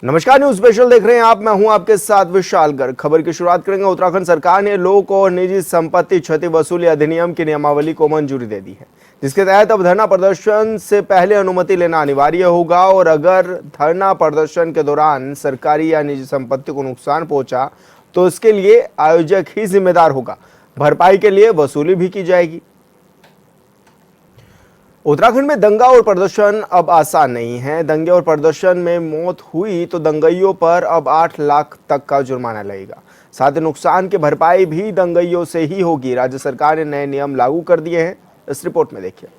नमस्कार, news special देख रहे हैं आप। मैं हूं आपके साथ विशाल गर्ग। खबर की शुरुआत करेंगे। उत्तराखंड सरकार ने लोक और निजी संपत्ति क्षति वसूली अधिनियम की नियमावली को मंजूरी दे दी है, जिसके तहत अब धरना प्रदर्शन से पहले अनुमति लेना अनिवार्य होगा और अगर धरना प्रदर्शन के दौरान सरकारी या निजी संपत्ति को नुकसान पहुंचा तो इसके लिए आयोजक ही जिम्मेदार होगा। भरपाई के लिए वसूली भी की जाएगी। उत्तराखंड में दंगा और प्रदर्शन अब आसान नहीं है। दंगे और प्रदर्शन में मौत हुई तो दंगइयों पर अब 8 लाख तक का जुर्माना लगेगा। साथ ही नुकसान की भरपाई भी दंगइयों से ही होगी। राज्य सरकार ने नए नियम लागू कर दिए हैं। इस रिपोर्ट में देखिए।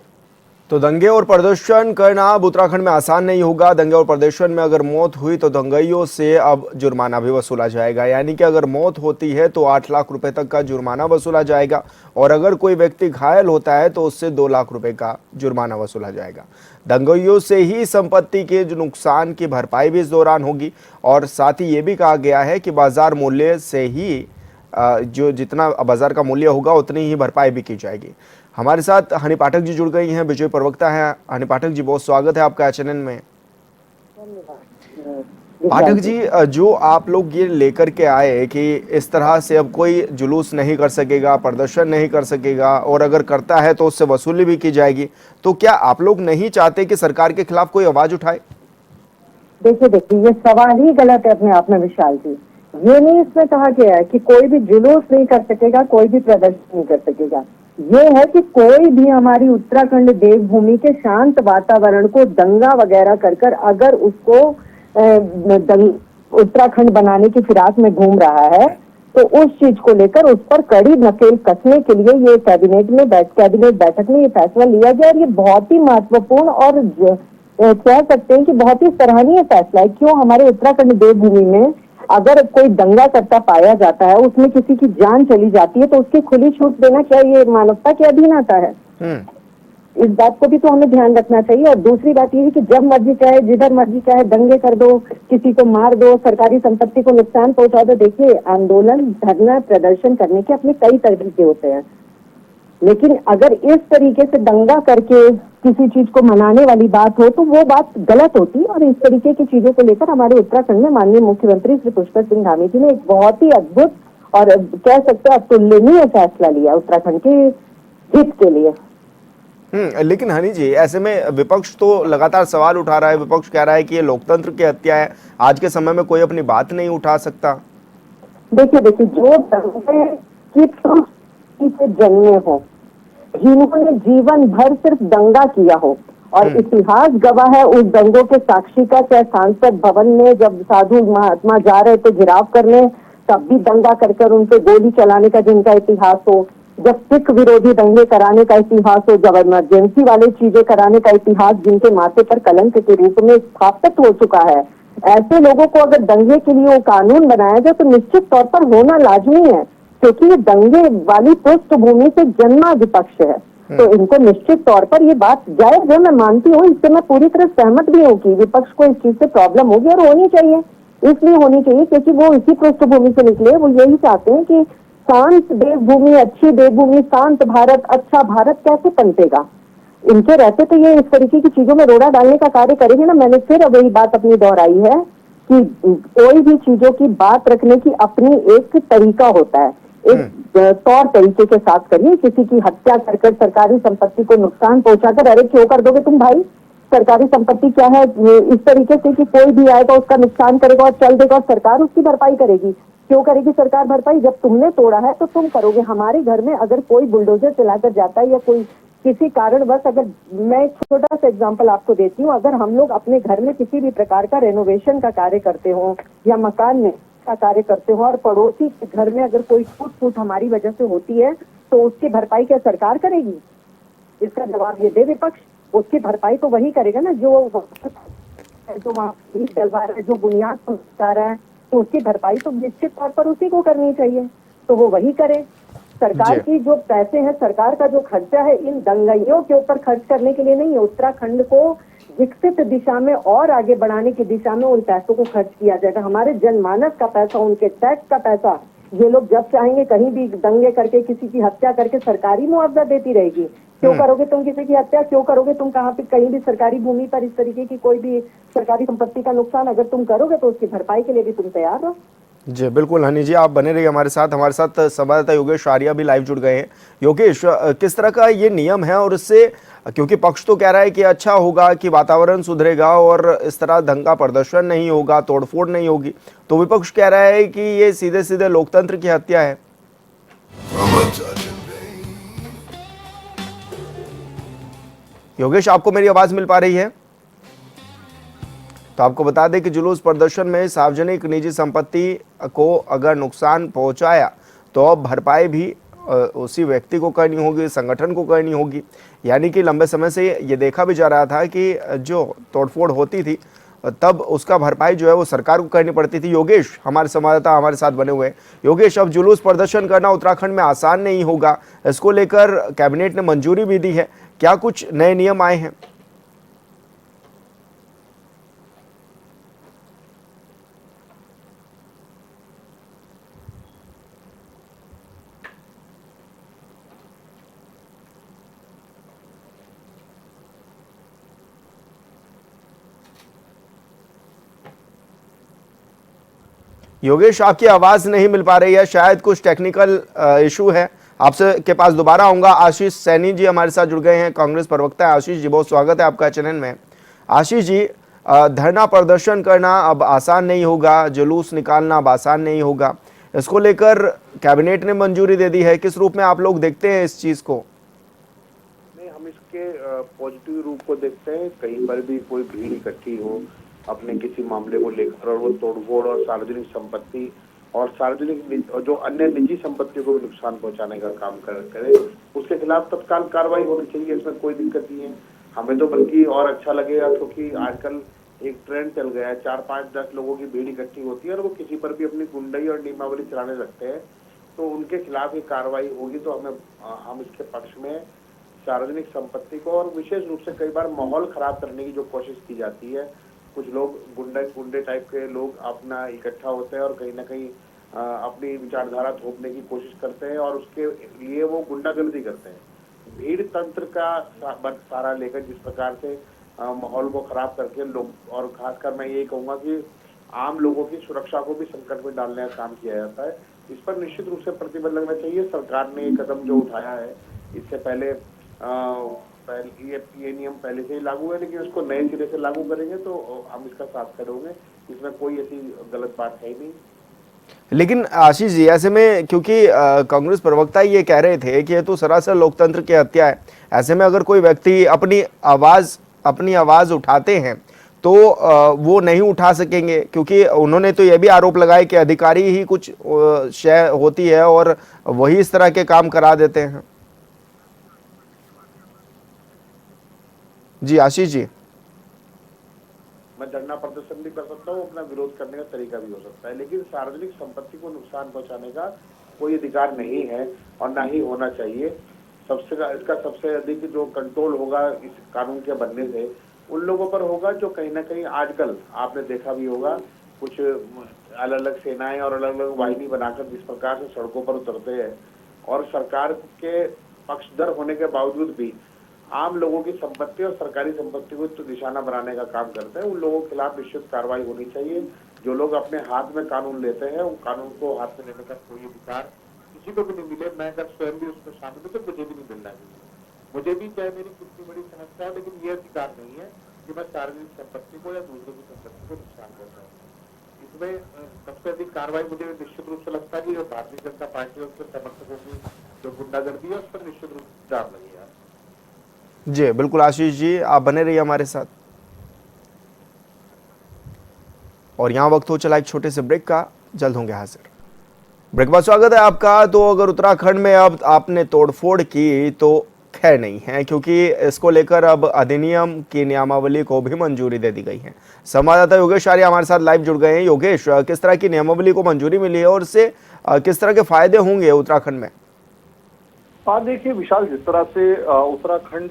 तो दंगे और प्रदर्शन करना अब उत्तराखंड में आसान नहीं होगा। दंगे और प्रदर्शन में अगर मौत हुई तो दंगइयों से अब जुर्माना भी वसूला जाएगा। यानी कि अगर मौत होती है तो 8 लाख रुपए तक का जुर्माना वसूला जाएगा और अगर कोई व्यक्ति घायल होता है तो उससे 2 लाख रुपए का जुर्माना वसूला जाएगा। दंगइयों से ही संपत्ति के जो नुकसान की भरपाई भी इस दौरान होगी और साथ ही ये भी कहा गया है कि बाजार मूल्य से ही जो जितना बाजार का मूल्य होगा उतनी ही भरपाई भी की जाएगी। हमारे साथ हनी पाठक जी जुड़ गई हैं, विजय प्रवक्ता हैं। हनी पाठक जी, बहुत स्वागत है आपका चैनल में। पाठक जी, जो आप लोग ये लेकर के आए कि इस तरह से अब कोई जुलूस नहीं कर सकेगा, प्रदर्शन नहीं कर सकेगा और अगर करता है तो उससे वसूली भी की जाएगी, तो क्या आप लोग नहीं चाहते कि सरकार के खिलाफ कोई आवाज उठाए? देखिए ये सवाल ही गलत है अपने आप में विशाल जी। ये नहीं इसमें कहा गया है कि कोई भी जुलूस नहीं कर सकेगा, कोई भी प्रदर्शन नहीं कर सकेगा। ये है कि कोई भी हमारी उत्तराखंड देवभूमि के शांत वातावरण को दंगा वगैरह कर अगर उसको उत्तराखंड बनाने की फिराक में घूम रहा है तो उस चीज को लेकर उस पर कड़ी नकेल कसने के लिए ये कैबिनेट बैठक में ये फैसला लिया गया और ये बहुत ही महत्वपूर्ण और कह सकते हैं कि बहुत ही सराहनीय फैसला है। क्यों? हमारे उत्तराखंड देवभूमि में अगर कोई दंगा करता पाया जाता है, उसमें किसी की जान चली जाती है तो उसकी खुली छूट देना क्या ये मानवता के अधीन आता है? इस बात को भी तो हमें ध्यान रखना चाहिए। और दूसरी बात ये है कि जब मर्जी चाहे, जिधर मर्जी चाहे दंगे कर दो, किसी को मार दो, सरकारी संपत्ति को नुकसान पहुंचा दो। देखिए, आंदोलन, धरना, प्रदर्शन करने के अपने कई तरीके होते हैं, लेकिन अगर इस तरीके से दंगा करके किसी चीज को मनाने वाली बात हो तो वो बात गलत होती। और इस तरीके की चीजों को लेकर हमारे उत्तराखंड में माननीय मुख्यमंत्री श्री पुष्कर सिंह धामी जी ने एक बहुत ही अद्भुत और कह सकते हैं अतुलनीय फैसला लिया उत्तराखंड के हित के लिए। लेकिन हनी जी, ऐसे में विपक्ष तो लगातार सवाल उठा रहा है। विपक्ष कह रहा है कि ये लोकतंत्र की हत्या है, आज के समय में कोई अपनी बात नहीं उठा सकता। देखिए जो दंगे की से जन्मे हो, जिन्होंने जीवन भर सिर्फ दंगा किया हो और इतिहास गवाह है उस दंगों के साक्षी का, चाहे सांसद भवन में जब साधु महात्मा जा रहे थे गिराव करने तब भी दंगा कर उन पे गोली चलाने का जिनका इतिहास हो, जब सिख विरोधी दंगे कराने का इतिहास हो, जब इमरजेंसी वाले चीजें कराने का इतिहास जिनके माथे पर कलंक के रूप में स्थापित हो चुका है, ऐसे लोगों को अगर दंगे के लिए वो कानून बनाया जाए तो निश्चित तौर पर होना लाजमी है, क्योंकि ये दंगे वाली पृष्ठभूमि से जन्मा विपक्ष है। तो इनको निश्चित तौर पर ये बात जायज है, मैं मानती हूँ, इससे मैं पूरी तरह सहमत भी हूँ कि विपक्ष को इस चीज से प्रॉब्लम होगी और होनी चाहिए। इसलिए होनी चाहिए क्योंकि वो इसी पृष्ठभूमि से निकले। वो यही चाहते हैं कि शांत देवभूमि, अच्छी देवभूमि, शांत भारत, अच्छा भारत कैसे पनपेगा? इनके रहते तो ये इस तरीके की चीजों में रोड़ा डालने का कार्य करेंगे ना। मैंने फिर वही बात अपनी दोहराई है कि कोई भी चीजों की बात रखने की अपनी एक तरीका होता है, एक तौर तरीके के साथ करिए। किसी की हत्या कर सरकारी संपत्ति को नुकसान पहुंचाकर, अरे क्यों कर दोगे तुम भाई? सरकारी संपत्ति क्या है? इस तरीके से कि कोई भी आएगा उसका नुकसान करेगा और चल देगा और सरकार उसकी भरपाई करेगी। क्यों करेगी सरकार भरपाई? जब तुमने तोड़ा है तो तुम करोगे। हमारे घर में अगर कोई बुलडोजर चलाकर जाता है या कोई किसी कारणवश, अगर मैं एक छोटा सा एग्जांपल आपको देती हूँ, अगर हम लोग अपने घर में किसी भी प्रकार का रेनोवेशन का कार्य करते हो या मकान में का कार्य करते हो और पड़ोसी के घर में अगर कोई टूट हमारी वजह से होती है तो उसकी भरपाई क्या सरकार करेगी? इसका जवाब ये दे विपक्ष। उसकी भरपाई तो वही करेगा ना जो वहाँ डलवा रहा है, जो बुनियाद पहुंचा रहा है, तो उसकी भरपाई तो निश्चित तौर पर उसी को करनी चाहिए। तो वो वही करे। सरकार की जो पैसे हैं, सरकार का जो खर्चा है इन दंगाइयों के ऊपर खर्च करने के लिए नहीं है। उत्तराखंड को विकसित दिशा में और आगे बढ़ाने की दिशा में उन पैसों को खर्च किया जाएगा। हमारे जनमानस का पैसा, उनके टैक्स का पैसा ये लोग जब चाहेंगे कहीं भी दंगे करके किसी की हत्या करके सरकारी मुआवजा देती रहेगी। क्यों करोगे तुम किसी की हत्या, क्यों करोगे तुम कहाँ पे कहीं भी सरकारी भूमि पर इस तरीके की कोई भी सरकारी संपत्ति का नुकसान अगर तुम करोगे तो उसकी भरपाई के लिए भी तुम तैयार रहो। जी बिल्कुल हनी जी, आप बने रहिए हमारे साथ संवाददाता योगेश आर्या भी लाइव जुड़ गए हैं। योगेश, किस तरह का ये नियम है और इससे, क्योंकि पक्ष तो कह रहा है कि अच्छा होगा कि वातावरण सुधरेगा और इस तरह दंगा प्रदर्शन नहीं होगा, तोड़फोड़ नहीं होगी, तो विपक्ष कह रहा है कि ये सीधे सीधे लोकतंत्र की हत्या है। योगेश, आपको मेरी आवाज मिल पा रही है? तो आपको बता दें कि जुलूस प्रदर्शन में सार्वजनिक निजी संपत्ति को अगर नुकसान पहुंचाया तो अब भरपाई भी उसी व्यक्ति को करनी होगी, संगठन को करनी होगी। यानी कि लंबे समय से ये देखा भी जा रहा था कि जो तोड़फोड़ होती थी तब उसका भरपाई जो है वो सरकार को करनी पड़ती थी। योगेश, हमारे संवाददाता हमारे साथ बने हुए हैं। योगेश, अब जुलूस प्रदर्शन करना उत्तराखंड में आसान नहीं होगा, इसको लेकर कैबिनेट ने मंजूरी भी दी है। क्या कुछ नए नियम आए हैं? योगेश, आपकी आवाज नहीं मिल पा रही है, शायद कुछ टेक्निकल इशू है। आपसे के पास दोबारा आऊंगा। आशीष सैनी जी हमारे साथ जुड़ गए हैं, कांग्रेस प्रवक्ता है। आशीष जी, बहुत स्वागत है आपका चैनल में। आशीष जी, धरना प्रदर्शन करना अब आसान नहीं होगा, जुलूस निकालना अब आसान नहीं होगा, इसको लेकर कैबिनेट ने मंजूरी दे दी है। किस रूप में आप लोग देखते हैं इस चीज को? नहीं, हम इसके पॉजिटिव रूप को देखते हैं। कहीं पर भी कोई भीड़ इकट्ठी हो अपने किसी मामले को लेकर और वो तोड़फोड़ और सार्वजनिक संपत्ति और सार्वजनिक और जो अन्य निजी संपत्ति को भी नुकसान पहुंचाने का काम करे, उसके खिलाफ तत्काल कार्रवाई होनी चाहिए। इसमें कोई दिक्कत नहीं है। हमें तो बल्कि और अच्छा लगेगा, क्योंकि आजकल एक ट्रेंड चल गया है, 4, 5, 10 लोगों की भीड़ इकट्ठी होती है और वो किसी पर भी अपनी गुंडाई और नियमावली चलाने लगते हैं, तो उनके खिलाफ ये कार्रवाई होगी। तो हम इसके पक्ष में सार्वजनिक संपत्ति को और विशेष रूप से कई बार माहौल खराब करने की जो कोशिश की जाती है, कुछ लोग गुंडे टाइप के लोग अपना इकट्ठा होते हैं और कहीं ना कहीं अपनी विचारधारा थोपने की कोशिश करते हैं और उसके लिए वो गुंडागर्दी करते हैं। भीड़ तंत्र का सारा लेकर जिस प्रकार से माहौल को खराब करके लोग, और खासकर मैं यही कहूंगा कि आम लोगों की सुरक्षा को भी संकट में डालने का काम किया जाता है, इस पर निश्चित रूप से प्रतिबंध लगना चाहिए। सरकार ने ये कदम जो उठाया है, इससे पहले ये नियम पहले से ही लागू है, लेकिन इसको नए सिरे से लागू करेंगे तो हम इसका साथ करेंगे। इसमें कोई ऐसी गलत बात है ही नहीं। लेकिन आशीष जी, ऐसे में क्योंकि कांग्रेस प्रवक्ता ये कह रहे थे कि ये तो सरासर लोकतंत्र की हत्या है, ऐसे में अगर कोई व्यक्ति अपनी आवाज उठाते हैं तो वो नहीं उठा सकेंगे, क्योंकि उन्होंने तो ये भी आरोप लगाया कि अधिकारी ही कुछ शय होती है और वही इस तरह के काम करा देते हैं। जी आशीष जी। मैं धरना प्रदर्शन भी कर सकता हूँ, अपना विरोध करने का तरीका भी हो सकता है, लेकिन सार्वजनिक संपत्ति को नुकसान पहुंचाने का कोई अधिकार नहीं है और ना ही होना चाहिए। इसका सबसे अधिक जो कंट्रोल होगा इस कानून के बनने से उन लोगों पर होगा जो कहीं ना कहीं आजकल आपने देखा भी होगा, कुछ अलग अलग सेनाएं और अलग अलग वाहिनी बनाकर जिस प्रकार से सड़कों पर उतरते हैं और सरकार के पक्षधर होने के बावजूद भी आम लोगों की संपत्ति और सरकारी संपत्ति को तो निशाना बनाने का काम करते हैं, उन लोगों के खिलाफ निश्चित कार्रवाई होनी चाहिए। जो लोग अपने हाथ में कानून लेते हैं, उन कानून को हाथ में लेने का कोई अधिकार किसी को भी नहीं मिले। मैं अगर स्वयं भी उसमें शामिल हूँ तो मुझे भी नहीं मिलना चाहिए। मुझे भी चाहे मेरी कितनी बड़ी समस्या हो, लेकिन ये अधिकार नहीं है कि मैं सार्वजनिक संपत्ति को या दूसरों की संपत्ति को नुकसान पहुंचाऊं। इसमें सबसे अधिक कार्रवाई मुझे निश्चित रूप से लगता है कि जो भारतीय जनता पार्टी और उसके समर्थकों की जो गुंडागर्दी है उस पर निश्चित रूप से दाव लगी है। जी बिल्कुल आशीष जी, आप बने रहिए हमारे साथ। और यहाँ वक्त हो चला एक छोटे से ब्रेक का, जल्द होंगे हाजिर। ब्रेक बाद स्वागत है आपका। तो अगर उत्तराखंड में अब आपने तोड़फोड़ की तो खैर नहीं है, क्योंकि इसको लेकर अब अधिनियम की नियमावली को भी मंजूरी दे दी गई है। संवाददाता योगेश आर्य हमारे साथ लाइव जुड़ गए हैं। योगेश, किस तरह की नियमावली को मंजूरी मिली है और इससे किस तरह के फायदे होंगे उत्तराखंड में? देखिए विशाल, जिस तरह से उत्तराखंड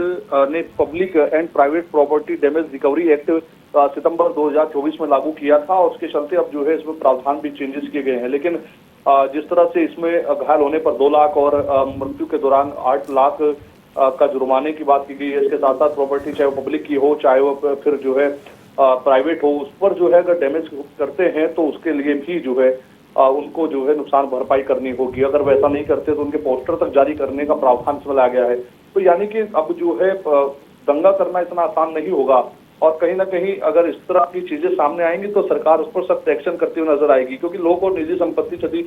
ने public and private property damage recovery act सितंबर 2024 में लागू किया था और उसके चलते अब जो है इसमें प्रावधान भी चेंजेस किए गए हैं, लेकिन जिस तरह से इसमें घायल होने पर 2 लाख और मृत्यु के दौरान 8 लाख का जुर्माने की बात की गई है। इसके साथ साथ प्रॉपर्टी चाहे वो पब्लिक की हो चाहे वो फिर जो है प्राइवेट हो, उस पर जो है अगर डैमेज करते हैं तो उसके लिए भी जो है उनको जो है नुकसान भरपाई करनी होगी। अगर वैसा नहीं करते तो उनके पोस्टर तक जारी करने का प्रावधान इसमें लाया गया है। तो यानी कि अब जो है दंगा करना इतना आसान नहीं होगा और कहीं ना कहीं अगर इस तरह की चीजें सामने आएंगी तो सरकार उस पर सख्त एक्शन करती हुई नजर आएगी, क्योंकि लोक और निजी संपत्ति क्षति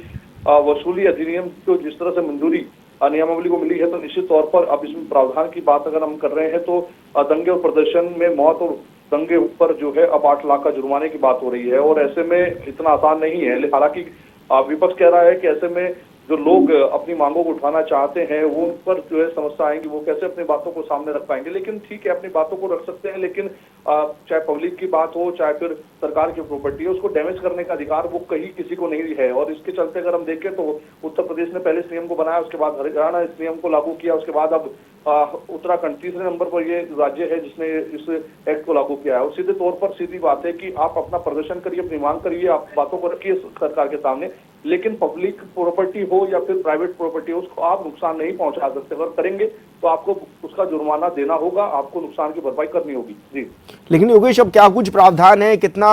वसूली अधिनियम को जिस तरह से मंजूरी नियमावली को मिली है, तो निश्चित तौर पर अब इसमें प्रावधान की बात अगर हम कर रहे हैं तो दंगे और प्रदर्शन में मौत और दंगे पर जो है अब 8 लाख का जुर्माने की बात हो रही है और ऐसे में इतना आसान नहीं है। हालांकि विपक्ष कह रहा है कि ऐसे में जो लोग अपनी मांगों को उठाना चाहते हैं वो उन पर जो है समस्या आएंगी, वो कैसे अपनी बातों को सामने रख पाएंगे। लेकिन ठीक है, अपनी बातों को रख सकते हैं, लेकिन चाहे पब्लिक की बात हो चाहे फिर सरकार की प्रॉपर्टी हो, उसको डैमेज करने का अधिकार वो कहीं किसी को नहीं है। और इसके चलते अगर हम देखें तो उत्तर प्रदेश ने पहले इस नियम को बनाया, उसके बाद हरियाणा इस नियम को लागू किया, उसके बाद अब उत्तराखंड तीसरे नंबर पर ये राज्य है जिसने इस एक्ट को लागू किया है। और सीधे तौर पर सीधी बात है कि आप अपना प्रदर्शन करिए, अपनी मांग करिए, आप बातों को रखिए सरकार के सामने, लेकिन पब्लिक प्रॉपर्टी हो या फिर प्राइवेट प्रॉपर्टी हो उसको आप नुकसान नहीं पहुंचा सकते। अगर करेंगे तो आपको उसका जुर्माना देना होगा, आपको नुकसान की भरपाई करनी होगी। जी, लेकिन योगेश, अब क्या कुछ प्रावधान है, कितना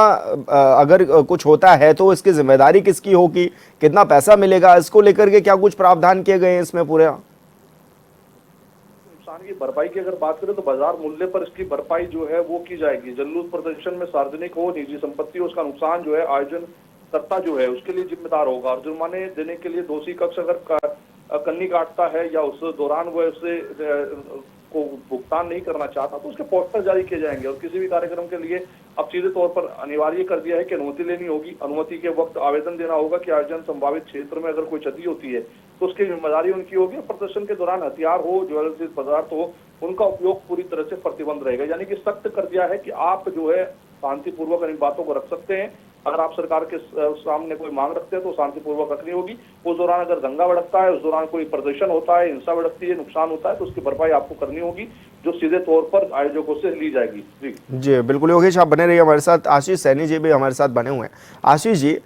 अगर कुछ होता है तो इसकी जिम्मेदारी किसकी होगी, कितना पैसा मिलेगा, इसको लेकर के क्या कुछ प्रावधान किए गए हैं इसमें पूरे? नुकसान की भरपाई की अगर बात करें तो बाजार मूल्य पर इसकी भरपाई जो है वो की जाएगी। जल्लूस प्रदर्शन में सार्वजनिक हो निजी संपत्ति हो, उसका नुकसान जो है आयोजन कर्ता जो है उसके लिए जिम्मेदार होगा। और जुर्माने देने के लिए दोषी पक्ष अगर कन्नी काटता है या उस दौरान वह उसे को भुगतान नहीं करना चाहता तो उसके पोस्टर जारी किए जाएंगे। और किसी भी कार्यक्रम के लिए अब सीधे तौर पर अनिवार्य कर दिया है कि अनुमति लेनी होगी। अनुमति के वक्त आवेदन देना होगा कि आयोजन संभावित क्षेत्र में अगर कोई क्षति होती है तो उसकी जिम्मेदारी उनकी होगी। प्रदर्शन के दौरान हथियार हो, ज्वलनशील पदार्थ हो, उनका उपयोग पूरी तरह से प्रतिबंध रहेगा। यानी कि सख्त कर दिया है कि आप जो है शांतिपूर्वक इन बातों को रख सकते हैं। अगर आप सरकार के सामने कोई मांग रखते हैं तो शांतिपूर्वक रखनी होगी। उस दौरान अगर दंगा भड़कता है, उस दौरान कोई प्रदर्शन होता है, हिंसा भड़कती है, नुकसान होता है, तो उसकी भरपाई आपको करनी होगी, जो सीधे तौर पर आयोजकों से ली जाएगी। जी बिल्कुल योगेश, आप बने रहिए हमारे साथ। आशीष सैनी जी भी हमारे साथ बने हुए हैं। आशीष जी,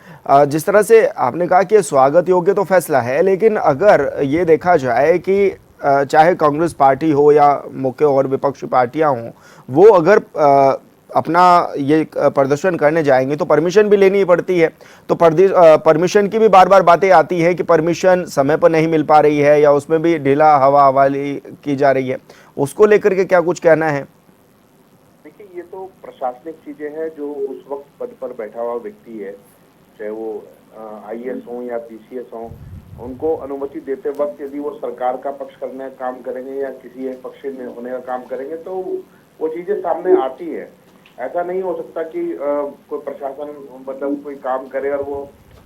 जिस तरह से आपने कहा कि स्वागत योग्य तो फैसला है, लेकिन अगर ये देखा जाए कि चाहे कांग्रेस पार्टी हो या मुख्य और विपक्षी पार्टियां हों, वो अगर अपना ये प्रदर्शन करने जाएंगे तो परमिशन भी लेनी पड़ती है। तो परमिशन की भी बार बार बातें आती है कि परमिशन समय पर नहीं मिल पा रही है या उसमें भी ढीला हवाली की जा रही है, उसको लेकर के क्या कुछ कहना है? देखिए, ये तो प्रशासनिक चीजें हैं। जो उस वक्त पद पर बैठा हुआ व्यक्ति है, चाहे वो IAS हो या PCS हो, उनको अनुमति देते वक्त यदि वो सरकार का पक्ष करने का काम करेंगे या किसी एक पक्ष में होने का काम करेंगे तो वो चीजें सामने आती है। ऐसा नहीं हो सकता कि कोई प्रशासन मतलब कोई काम करे और वो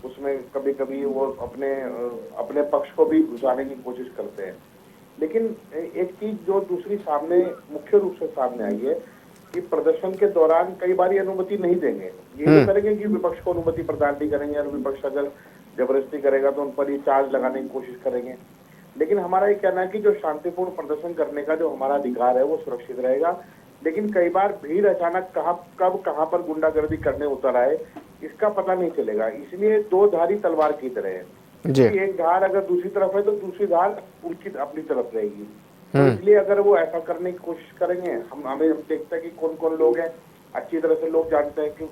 उसमें कभी कभी वो अपने पक्ष को भी घुसाने की कोशिश करते हैं। लेकिन एक चीज जो दूसरी सामने मुख्य रूप से सामने आई है कि प्रदर्शन के दौरान कई बार अनुमति नहीं देंगे। ये नहीं करेंगे कि विपक्ष को अनुमति प्रदान नहीं करेंगे, और विपक्ष अगर जबरदस्ती करेगा तो उन पर ये चार्ज लगाने की कोशिश करेंगे। लेकिन हमारा ये कहना है कि जो शांतिपूर्ण प्रदर्शन करने का जो हमारा अधिकार है वो सुरक्षित रहेगा। लेकिन कई बार भीड़ अचानक कहाँ पर गुंडागर्दी करने उतर आए इसका पता नहीं चलेगा। इसलिए दो धारी तलवार की तरह है कि एक धार अगर दूसरी तरफ है तो दूसरी धार उनकी अपनी तरफ रहेगी। तो इसलिए अगर वो ऐसा करने की कोशिश करेंगे, हमें देखते हैं कि कौन कौन लोग हैं, अच्छी तरह से लोग जानते हैं कि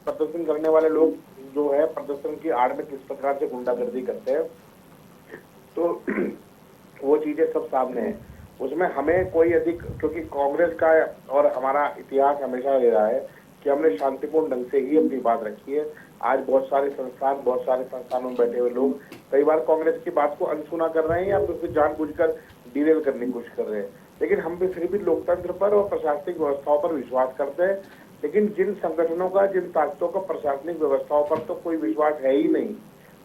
प्रदर्शन करने वाले लोग जो है प्रदर्शन की आड़ में किस प्रकार से गुंडागर्दी करते हैं। तो वो चीजें सब सामने है। उसमें हमें कोई अधिक, क्योंकि कांग्रेस का और हमारा इतिहास हमेशा ले रहा है कि हमने शांतिपूर्ण ढंग से ही अपनी बात रखी है। आज बहुत सारे संस्थानों में बैठे हुए लोग कई बार कांग्रेस की बात को अनसुना कर रहे हैं या फिर जानबूझकर डिरेल करने की कोशिश कर रहे हैं। लेकिन हम भी फिर भी लोकतंत्र पर और प्रशासनिक व्यवस्थाओं पर विश्वास करते हैं। लेकिन जिन संगठनों का, जिन ताकतों का प्रशासनिक व्यवस्थाओं पर तो कोई विश्वास है ही नहीं,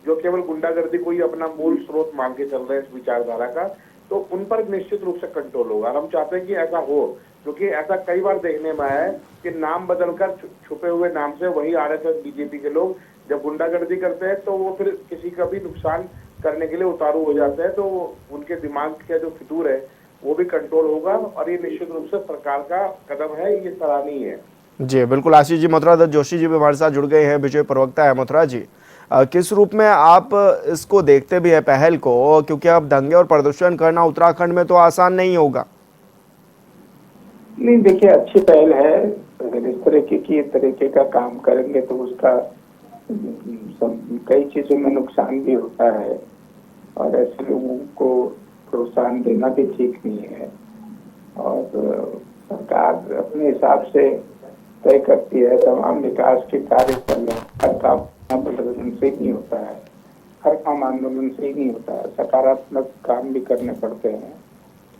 जो केवल गुंडागर्दी को ही अपना मूल स्रोत मान के चल रहे हैं इस विचारधारा का, तो उन पर निश्चित रूप से कंट्रोल होगा। और हम चाहते हैं कि ऐसा हो, क्योंकि ऐसा कई बार देखने में आया है कि नाम बदलकर छुपे हुए नाम से वही RSS BJP के लोग जब गुंडागर्दी करते हैं तो वो फिर किसी का भी नुकसान करने के लिए उतारू हो जाते हैं। तो उनके दिमाग का जो फितूर है वो भी कंट्रोल होगा। और ये निश्चित रूप से सरकार का कदम है, ये सराहनीय है। जी बिल्कुल, आशीष जी, मथुरा दत्त जोशी जी भी हमारे साथ जुड़ गए हैं, विजय प्रवक्ता है। मथुरा जी, किस रूप में आप इसको देखते भी है पहल को, क्योंकि अब दंगे और प्रदर्शन करना उत्तराखंड में तो आसान नहीं होगा। नहीं, देखिए, अच्छी पहल है। अगर इस तरीके का काम करेंगे तो उसका कई चीजों में नुकसान भी होता है, और ऐसे लोगों को प्रोत्साहन देना भी ठीक नहीं है। और सरकार अपने हिसाब से तय करती है तमाम विकास के कार्य कर रहे हैं। हर काम प्रदर्शन से ही नहीं होता है, हर काम आंदोलन से ही नहीं होता है। सकारात्मक काम भी करने पड़ते हैं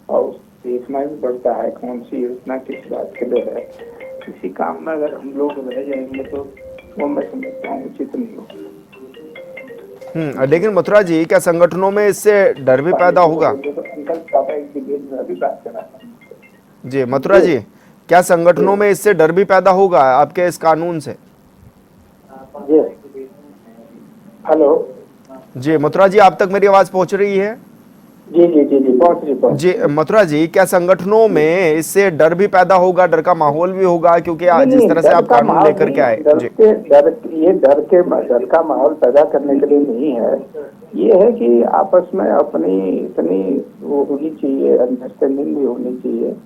और देखना भी पड़ता है कौन सी योजना किस बात के लिए है। किसी काम में अगर हम लोग रह जाएंगे तो वो मैं समझता हूँ उचित नहीं होगा। लेकिन मथुरा जी, क्या संगठनों में इससे डर भी पैदा होगा? जी मथुरा जी, क्या संगठनों में इससे डर भी पैदा होगा आपके इस कानून से? हेलो जी मथुरा जी, आप तक मेरी आवाज पहुंच रही है? जी जी जी जी पहुंच रही। जी मथुरा जी, क्या संगठनों में इससे डर भी पैदा होगा, डर का माहौल भी होगा, क्योंकि जिस तरह से आप कानून लेकर के आए? जी डर का माहौल पैदा करने के लिए नहीं है। ये है कि आपस में अपनी इतनी वो होनी चाहिए, अंडरस्टैंडिंग भी होनी चाहिए।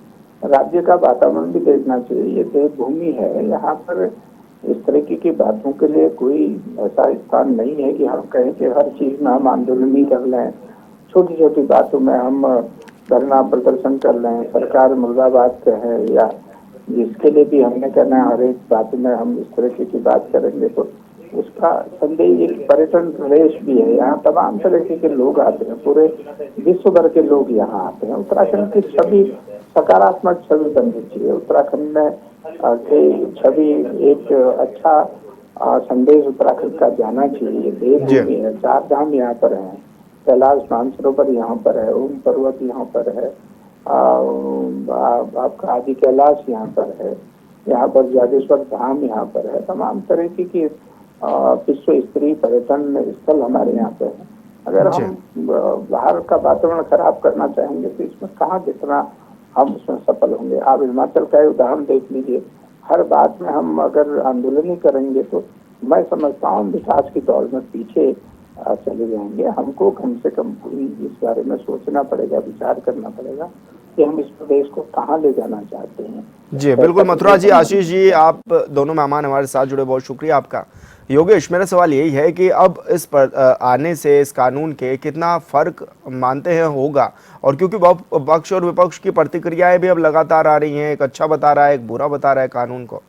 राज्य का वातावरण भी देखना चाहिए। ये देवभूमि है, यहाँ पर इस तरीके की बातों के लिए कोई ऐसा स्थान नहीं है कि हम कहें कि हर चीज में हम आंदोलन ही कर लें, छोटी छोटी बातों में हम धरना प्रदर्शन कर रहे हैं, सरकार मुर्दाबाद कहे, या जिसके लिए भी हमने कहना है हर एक बात में हम इस तरीके की बात करेंगे तो उसका संदेह। एक पर्यटन प्रदेश भी है, यहाँ तमाम तरीके के लोग आते हैं, पूरे विश्व भर के लोग यहाँ आते हैं। उत्तराखंड की छवि सकारात्मक छवि बननी चाहिए। उत्तराखंड में की छवि एक अच्छा संदेश उत्तराखंड का जाना चाहिए। देवभूमि है, 4 धाम यहाँ पर है, कैलाश मानसरोवर यहाँ पर है, ओम पर्वत यहाँ पर है, आपका आदि कैलाश यहाँ पर है, यहाँ पर जागेश्वर धाम यहाँ पर है। तमाम तरीके की विश्व स्तरीय पर्यटन स्थल हमारे यहाँ पे है। अगर हम बाहर का वातावरण खराब करना चाहेंगे तो इसमें कहाँ कितना हम उसमें सफल होंगे। आप हिमाचल का उदाहरण देख लीजिए। हर बात में हम अगर आंदोलन ही करेंगे तो मैं समझता हूँ विकास की दौड़ में पीछे चले जाएंगे। हमको कम से कम इस बारे में सोचना पड़ेगा, विचार करना पड़ेगा कि हम इस प्रदेश को कहाँ ले जाना चाहते हैं। जी बिल्कुल मथुरा जी, आशीष जी, आप दोनों मेहमान हमारे साथ जुड़े, बहुत शुक्रिया आपका। योगेश, मेरा सवाल यही है कि अब इस पर आने से इस कानून के कितना फर्क मानते हैं होगा, और क्योंकि पक्ष और विपक्ष की प्रतिक्रियाएं भी अब लगातार आ रही हैं, एक अच्छा बता रहा है, एक बुरा बता रहा है कानून को।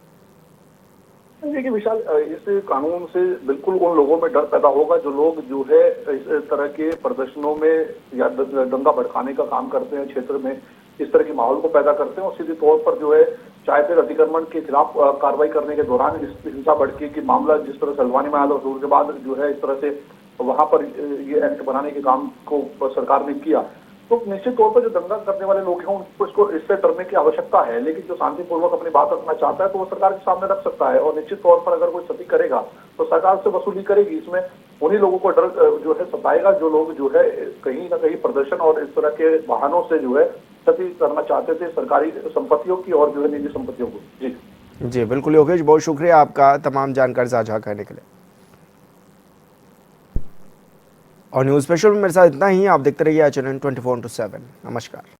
देखिए विशाल, इस कानून से बिल्कुल उन लोगों में डर पैदा होगा जो लोग जो है इस तरह के प्रदर्शनों में या दंगा भड़काने का काम करते हैं, क्षेत्र में इस तरह के माहौल को पैदा करते हैं, और सीधे तौर पर जो है चाहे फिर अतिक्रमण के खिलाफ कार्रवाई करने के दौरान हिंसा भड़के की मामला जिस तरह से हल्द्वानी में आया था, उसके बाद जो है इस तरह से वहां पर ये एक्ट बनाने के काम को सरकार ने किया, तो निश्चित तौर पर जो दंगा करने वाले लोग हैं उनको इसको इससे डरने की आवश्यकता है। लेकिन जो शांतिपूर्वक अपनी बात रखना चाहता है तो वो सरकार के सामने रख सकता है, और निश्चित तौर पर अगर कोई क्षति करेगा तो सरकार से वसूली करेगी। इसमें उन्हीं लोगों को डर जो है सताएगा जो लोग जो है कहीं ना कहीं प्रदर्शन और इस तरह के वाहनों से जो है क्षति करना चाहते थे सरकारी संपत्तियों की और जो है निजी संपत्तियों को। जी बिल्कुल योगेश, बहुत शुक्रिया आपका तमाम जानकारी साझा करने के लिए। और न्यूज़ स्पेशल में मेरे साथ इतना ही। आप देखते रहिए चैनल 24/7। नमस्कार।